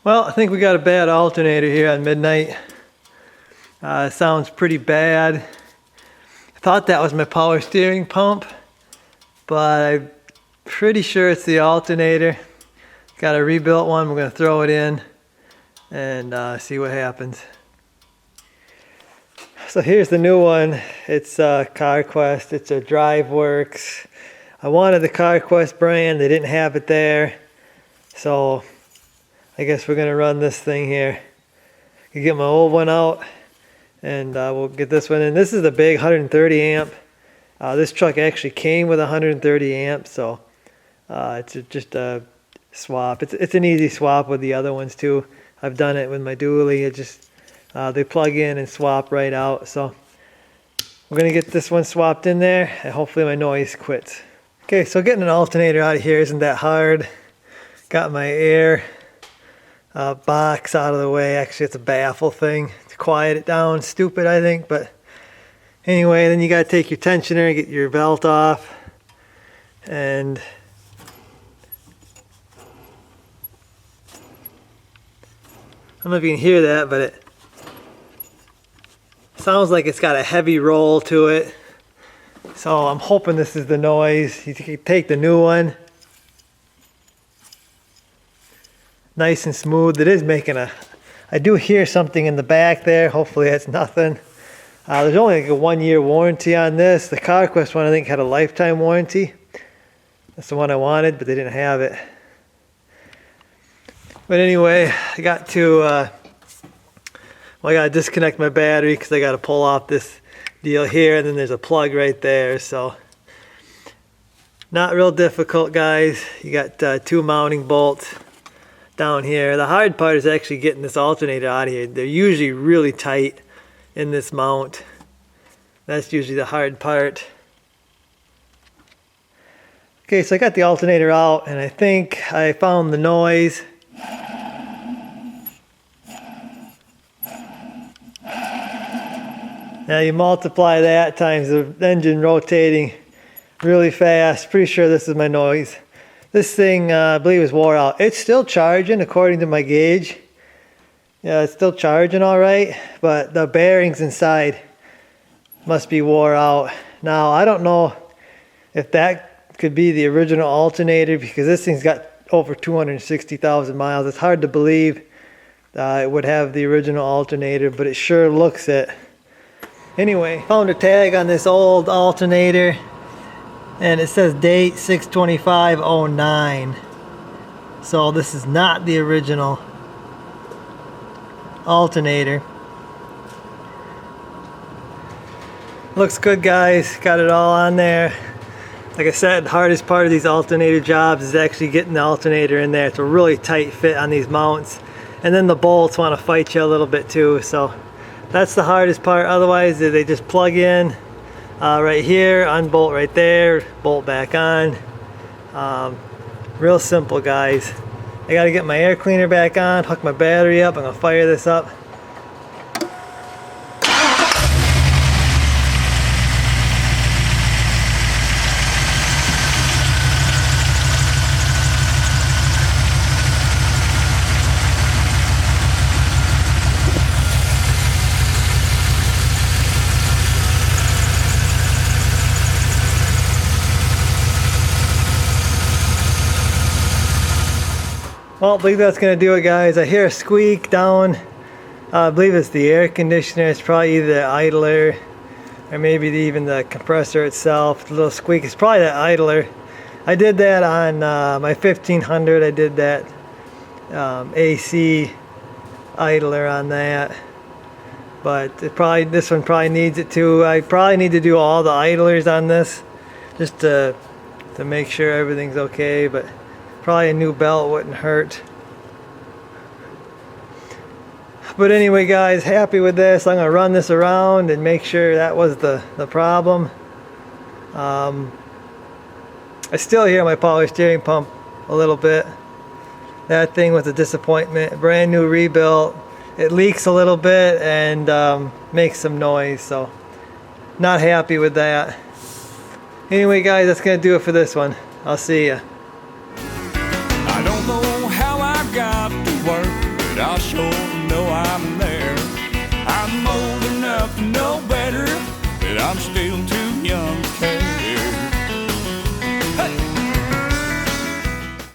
Well, I think we got a bad alternator here at midnight. It sounds pretty bad. I thought that was my power steering pump, but I'm pretty sure it's the alternator. Got a rebuilt one. We're going to throw it in and see what happens. So here's the new one. It's CarQuest. It's a DriveWorks. I wanted the CarQuest brand. They didn't have it there. So I guess we're going to run this thing here. I get my old one out and we'll get this one in. This is the big 130 amp. This truck actually came with 130 amp, so it's just a swap. It's an easy swap with the other ones too. I've done it with my dually. It just they plug in and swap right out. So we're gonna get this one swapped in there and hopefully my noise quits. Okay, so getting an alternator out of here isn't that hard. Got my air box out of the way. Actually, it's a baffle thing to quiet it down. Stupid, I think, but anyway, then you got to take your tensioner and get your belt off, and I don't know if you can hear that, but it sounds like it's got a heavy roll to it. So I'm hoping this is the noise. You can take the new one. Nice and smooth. It is making a, I do hear something in the back there. Hopefully that's nothing. There's only like a 1-year warranty on this. The CarQuest one I think had a lifetime warranty. That's the one I wanted, but they didn't have it. But anyway, I got to, well, I got to disconnect my battery because I got to pull off this deal here, and then there's a plug right there. So not real difficult, guys. You got 2 mounting bolts down here. The hard part is actually getting this alternator out of here. They're usually really tight in this mount. That's usually the hard part. Okay, so I got the alternator out and I think I found the noise. Now you multiply that times the engine rotating really fast. Pretty sure this is my noise. This thing, I believe, is wore out. It's still charging according to my gauge. Yeah, it's still charging all right, but the bearings inside must be wore out. Now, I don't know if that could be the original alternator because this thing's got over 260,000 miles. It's hard to believe it would have the original alternator, but it sure looks it. Anyway, found a tag on this old alternator. And it says date 6/25/09. So this is not the original alternator. Looks good, guys. Got it all on there. Like I said, the hardest part of these alternator jobs is actually getting the alternator in there. It's a really tight fit on these mounts. And then the bolts want to fight you a little bit too. So that's the hardest part. Otherwise, they just plug in. Right here, unbolt right there, bolt back on. Real simple, guys. I gotta get my air cleaner back on, hook my battery up. I'm gonna fire this up. Well, I believe that's going to do it, guys. I hear a squeak down. I believe it's the air conditioner. It's probably either the idler or maybe even the compressor itself. The little squeak is probably the idler. I did that on my 1500. I did that AC idler on that. But this one probably needs it too. I probably need to do all the idlers on this just to make sure everything's okay, but probably a new belt wouldn't hurt. But anyway, guys, happy with this. I'm gonna run this around and make sure that was the problem. I still hear my power steering pump a little bit. That thing was a disappointment. Brand new rebuilt. It leaks a little bit and makes some noise, so not happy with that. Anyway, guys, that's gonna do it for this one. I'll see ya. I don't know how I got to work, but I sure know I'm there. I'm old enough to know better, but I'm still too young to care.